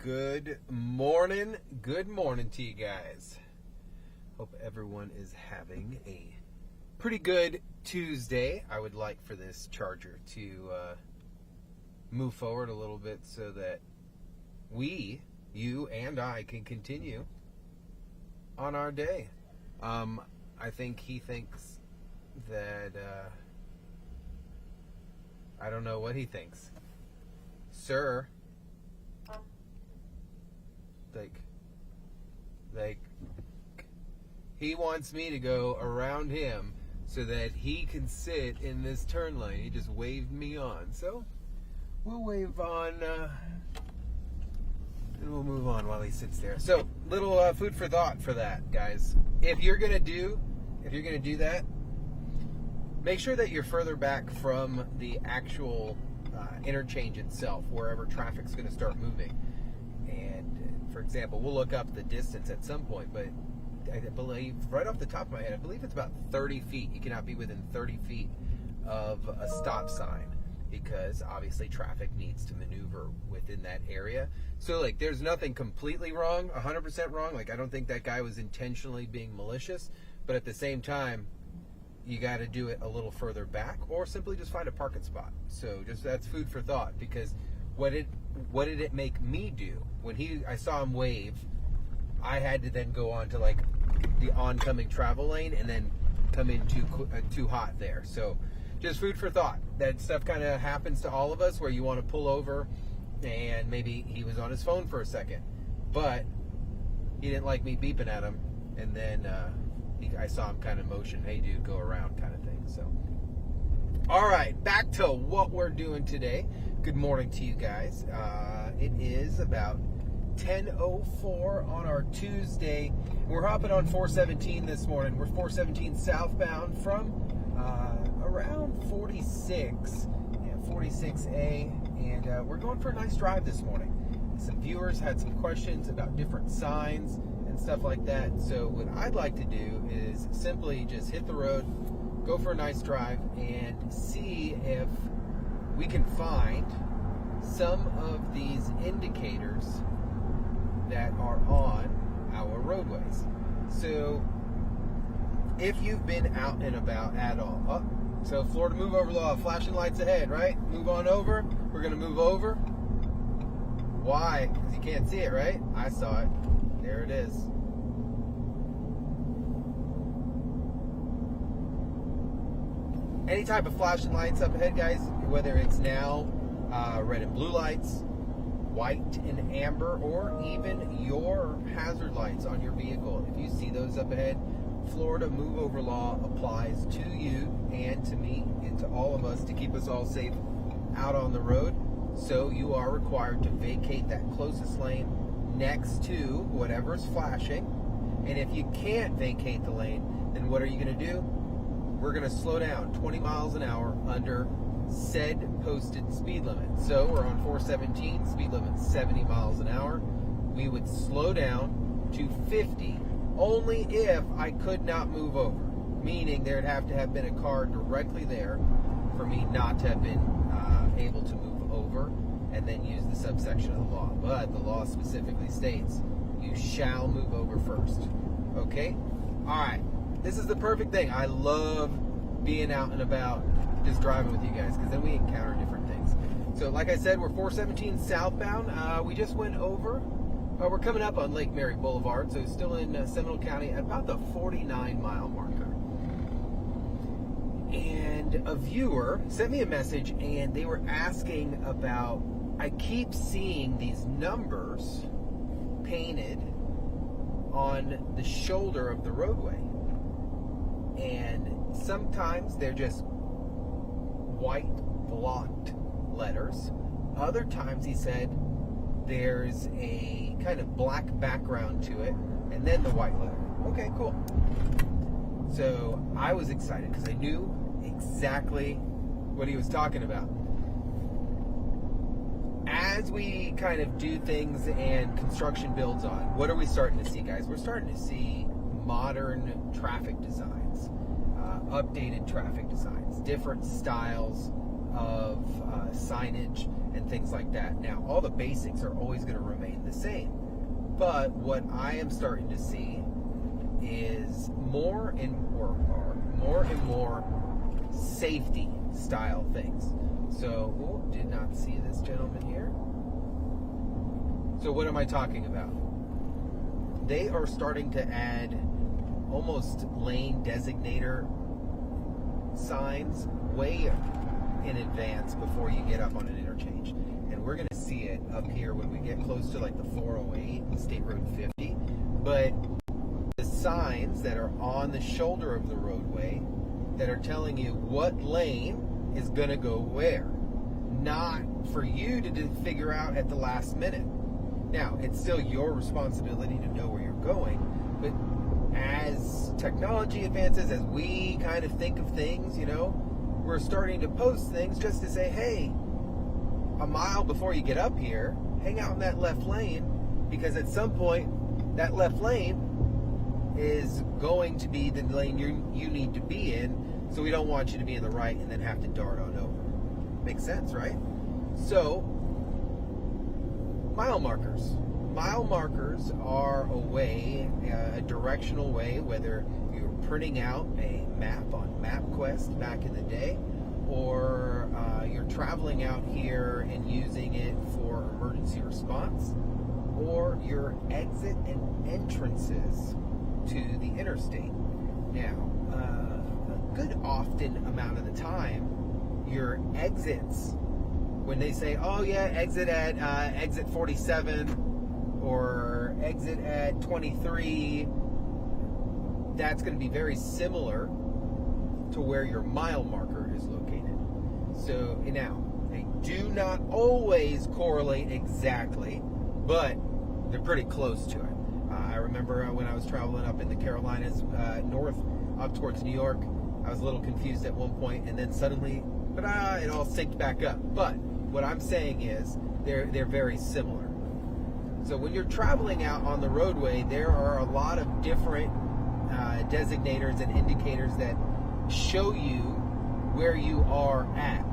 Good morning to you guys. Hope everyone is having a pretty good Tuesday. I would like for this Charger to move forward a little bit so that we, you and I, can continue on our day. I think he thinks that I don't know what he thinks. Sir, like he wants me to go around him so that he can sit in this turn lane. He just waved me on, so we'll wave on and we'll move on while he sits there. So little food for thought for that, guys. If you're gonna do that, make sure that you're further back from the actual interchange itself, wherever traffic's going to start moving. And for example, we'll look up the distance at some point, but I believe, right off the top of my head, I believe it's about 30 feet. You cannot be within 30 feet of a stop sign because obviously traffic needs to maneuver within that area. So like, there's nothing completely wrong, 100% wrong. Like, I don't think that guy was intentionally being malicious, but at the same time, you got to do it a little further back, or simply just find a parking spot. So just, that's food for thought, because what did it make me do when I saw him wave? I had to then go on to like the oncoming travel lane and then come in too hot there. So just food for thought. That stuff kind of happens to all of us, where you want to pull over and maybe he was on his phone for a second, but he didn't like me beeping at him, and then I saw him kind of motion, hey dude, go around, kind of thing. So, all right, back to what we're doing today. Good morning to you guys. It is about 10:04 on our Tuesday. We're hopping on 417 this morning. We're 417 southbound from around 46A, and we're going for a nice drive this morning. Some viewers had some questions about different signs and stuff like that. So what I'd like to do is simply just hit the road, go for a nice drive, and see if we can find some of these indicators that are on our roadways. So if you've been out and about at all, so Florida move over law, flashing lights ahead, right? Move on over. We're going to move over. Why? Because you can't see it, right? I saw it. There it is. Any type of flashing lights up ahead, guys, whether it's now red and blue lights, white and amber, or even your hazard lights on your vehicle. If you see those up ahead, Florida move over law applies to you and to me and to all of us to keep us all safe out on the road. So you are required to vacate that closest lane next to whatever's flashing. And if you can't vacate the lane, then what are you going to do? We're going to slow down 20 miles an hour under said posted speed limit. So we're on 417, speed limit 70 miles an hour. We would slow down to 50 only if I could not move over, meaning there'd have to have been a car directly there for me not to have been able to move over and then use the subsection of the law. But the law specifically states you shall move over first. Okay? All right. This is the perfect thing. I love being out and about, just driving with you guys, because then we encounter different things. So like I said, we're 417 southbound. We just went over. We're coming up on Lake Mary Boulevard, so still in Seminole County at about the 49-mile marker. And a viewer sent me a message, and they were asking about, I keep seeing these numbers painted on the shoulder of the roadway. And sometimes they're just white blocked letters. Other times, he said, there's a kind of black background to it, and then the white letter. Okay, cool. So I was excited because I knew exactly what he was talking about. As we kind of do things and construction builds on, what are we starting to see, guys? We're starting to see modern traffic designs, updated traffic designs, different styles of signage and things like that. Now, all the basics are always going to remain the same, but what I am starting to see is more and more safety style things. So, did not see this gentleman here. So what am I talking about? They are starting to add almost lane designator signs way in advance before you get up on an interchange. And we're going to see it up here when we get close to like the 408 and State Road 50. But the signs that are on the shoulder of the roadway that are telling you what lane is going to go where. Not for you to figure out at the last minute. Now, it's still your responsibility to know where you're going, but as technology advances, as we kind of think of things, we're starting to post things just to say, hey, a mile before you get up here, hang out in that left lane, because at some point, that left lane is going to be the lane you need to be in, so we don't want you to be in the right and then have to dart on over. Makes sense, right? So, mile markers. Mile markers are a way, a directional way, whether you're printing out a map on MapQuest back in the day, or you're traveling out here and using it for emergency response, or your exit and entrances to the interstate. Now, a good often amount of the time, your exits, when they say, oh yeah, exit at exit 47 or exit at 23, that's going to be very similar to where your mile marker is located. So now, they do not always correlate exactly, but they're pretty close to it. I remember when I was traveling up in the Carolinas, north up towards New York, I was a little confused at one point, and then suddenly, it all synced back up. But what I'm saying is they're very similar. So when you're traveling out on the roadway, there are a lot of different designators and indicators that show you where you are at.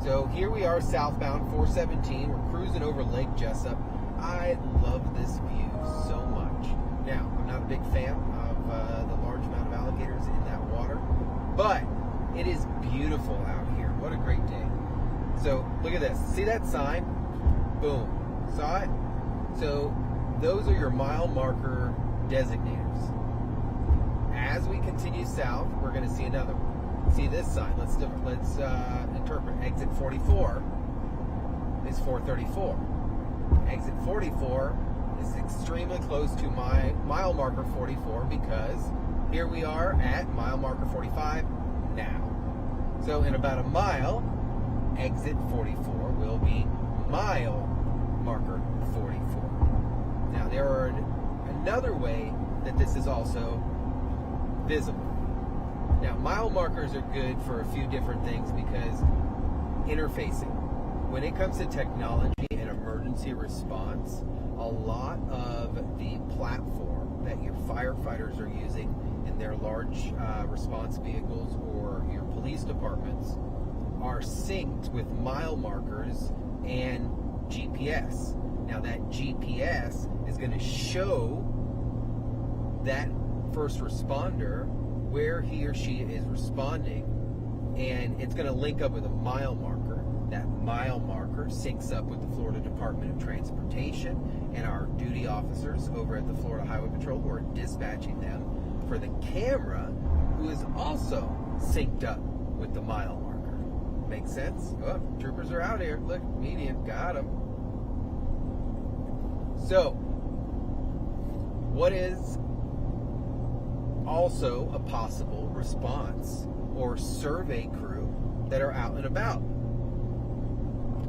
So here we are southbound 417. We're cruising over Lake Jessup. I love this view so much. Now, I'm not a big fan of the large amount of alligators in that water, but it is beautiful out here. What a great day. So look at this. See that sign? Boom. Saw it? So those are your mile marker designators. As we continue south, we're going to see another one. See this sign? Let's interpret. Exit 44 is 434. Exit 44 is extremely close to my mile marker 44 because here we are at mile marker 45 now. So in about a mile, exit 44 will be mile marker 44. Now there are another way that this is also visible. Now mile markers are good for a few different things because interfacing. When it comes to technology and emergency response, a lot of the platform that your firefighters are using in their large response vehicles or your police departments are synced with mile markers and GPS. Now that GPS is going to show that first responder where he or she is responding, and it's going to link up with a mile marker. That mile marker syncs up with the Florida Department of Transportation and our duty officers over at the Florida Highway Patrol who are dispatching them for the camera, who is also synced up with the mile marker. Make sense? Oh, troopers are out here. Look, medium, got them. So, what is also a possible response or survey crew that are out and about?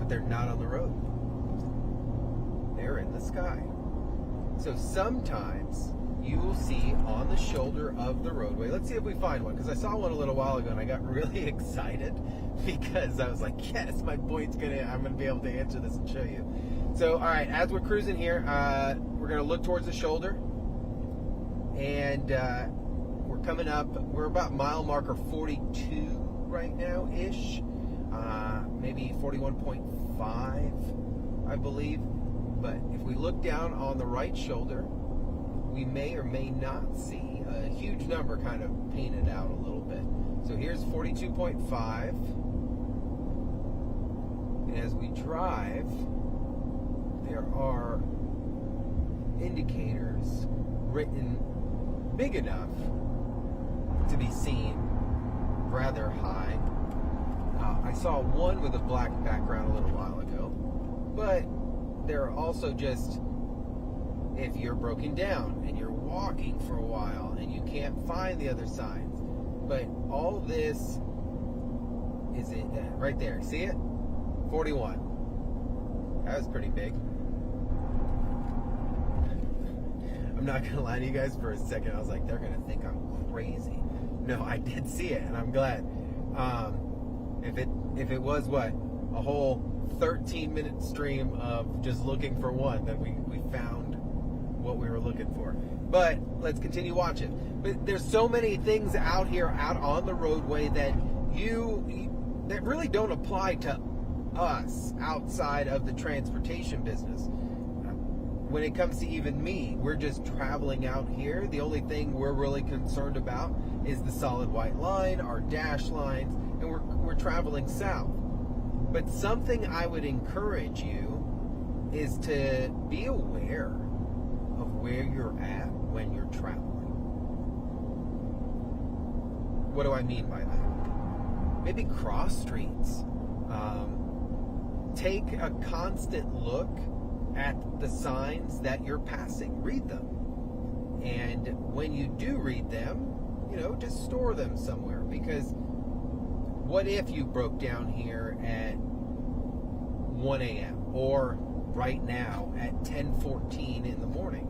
They're not on the road. They're in the sky. So sometimes you will see on the shoulder of the roadway, let's see if we find one, because I saw one a little while ago and I got really excited because I was like, yes, I'm gonna be able to answer this and show you. So, all right, as we're cruising here, we're gonna look towards the shoulder, and we're coming up, we're about mile marker 42 right now-ish. maybe 41.5, I believe. But if we look down on the right shoulder, we may or may not see a huge number kind of painted out a little bit. So here's 42.5. And as we drive, there are indicators written big enough to be seen rather high. I saw one with a black background a little while ago, but there are also just, if you're broken down and you're walking for a while and you can't find the other signs. But all this is it right there. See it? 41. That was pretty big. I'm not gonna lie to you guys, for a second I was like, they're gonna think I'm crazy. No, I did see it, and I'm glad. If it was what, a whole 13-minute stream of just looking for one, then we found what we were looking for. But let's continue watching. But there's so many things out here, out on the roadway, that that really don't apply to us outside of the transportation business. When it comes to even me, we're just traveling out here. The only thing we're really concerned about is the solid white line, our dash lines, and we're traveling south. But something I would encourage you is to be aware of where you're at when you're traveling. What do I mean by that? Maybe cross streets. Take a constant look at the signs that you're passing. Read them. And when you do read them, just store them somewhere. Because what if you broke down here at 1 a.m. or right now at 10:14 in the morning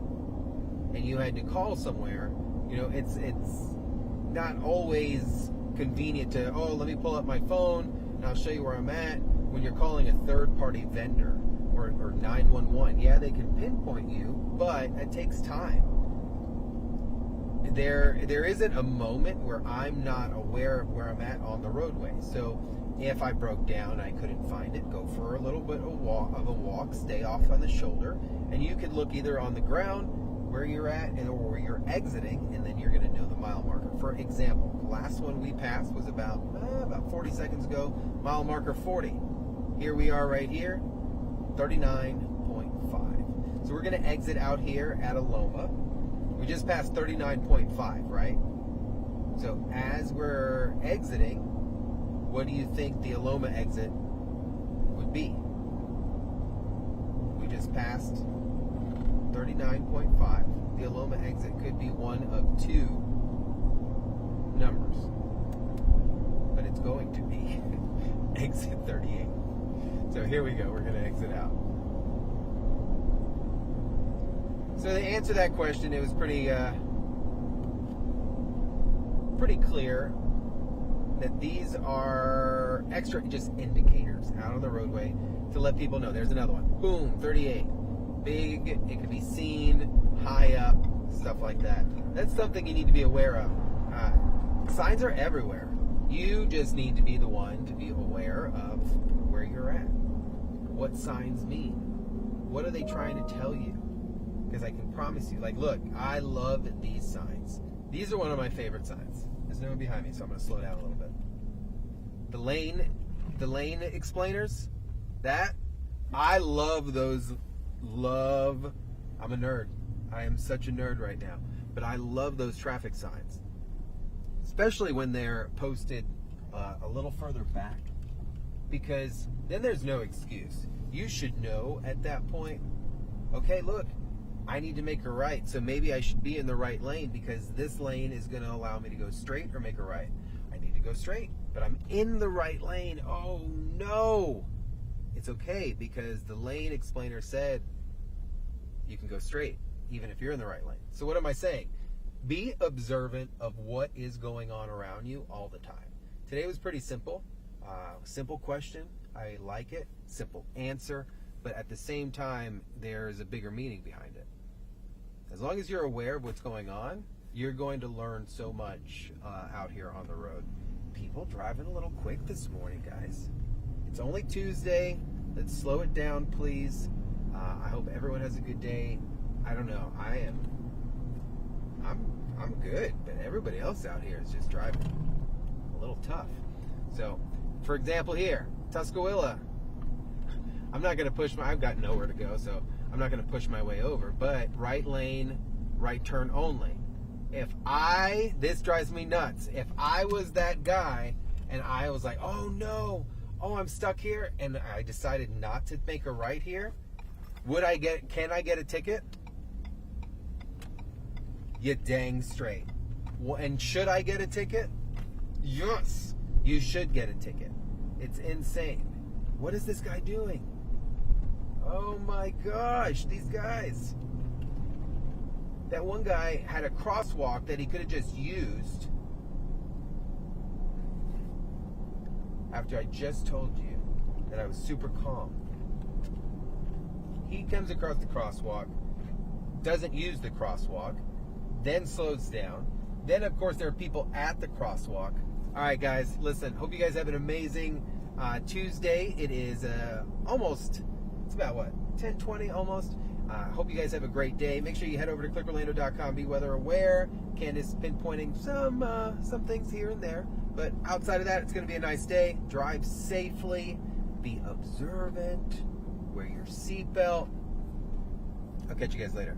and you had to call somewhere? It's not always convenient to, let me pull up my phone and I'll show you where I'm at, when you're calling a third-party vendor or 911. Yeah, they can pinpoint you, but it takes time. There isn't a moment where I'm not aware of where I'm at on the roadway. So if I broke down, I couldn't find it, go for a little bit of a walk, stay off on the shoulder, and you could look either on the ground where you're at or where you're exiting, and then you're going to know the mile marker. For example, the last one we passed was about 40 seconds ago, mile marker 40. Here we are right here, 39.5. So we're going to exit out here at Aloma. We just passed 39.5, right? So as we're exiting, what do you think the Aloma exit would be? We just passed 39.5. The Aloma exit could be one of two numbers, but it's going to be exit 38. So here we go. We're going to exit out. So to answer that question, it was pretty clear that these are extra just indicators out on the roadway to let people know there's another one. Boom, 38. Big, it can be seen, high up, stuff like that. That's something you need to be aware of. Signs are everywhere. You just need to be the one to be aware of where you're at. What signs mean. What are they trying to tell you? Because I can promise you, look, I love these signs. These are one of my favorite signs. There's no one behind me, so I'm going to slow down a little bit. The lane explainers, I love those. I'm a nerd. I am such a nerd right now. But I love those traffic signs. Especially when they're posted a little further back. Because then there's no excuse. You should know at that point, okay, look, I need to make a right, so maybe I should be in the right lane because this lane is going to allow me to go straight or make a right. I need to go straight, but I'm in the right lane. Oh, no. It's okay because the lane explainer said you can go straight even if you're in the right lane. So what am I saying? Be observant of what is going on around you all the time. Today was pretty simple. Simple question. I like it. Simple answer. But at the same time, there's a bigger meaning behind it. As long as you're aware of what's going on, you're going to learn so much out here on the road. People driving a little quick this morning, guys. It's only Tuesday. Let's slow it down, please. I hope everyone has a good day. I don't know. I'm good, but everybody else out here is just driving a little tough. So, for example, here, Tuscaloosa. I'm not going to push I've got nowhere to go, so I'm not going to push my way over. But right lane, right turn only. This drives me nuts. If I was that guy and I was like, oh no, I'm stuck here, and I decided not to make a right here, can I get a ticket? You dang straight. And should I get a ticket? Yes, you should get a ticket. It's insane. What is this guy doing? Oh my gosh, these guys. That one guy had a crosswalk that he could have just used after I just told you that I was super calm. He comes across the crosswalk, doesn't use the crosswalk, then slows down. Then, of course, there are people at the crosswalk. All right, guys, listen, hope you guys have an amazing Tuesday. It is it's about what, 10:20 almost. Hope you guys have a great day. Make sure you head over to clickorlando.com. Be weather aware. Candace pinpointing some things here and there. But outside of that, it's going to be a nice day. Drive safely. Be observant. Wear your seatbelt. I'll catch you guys later.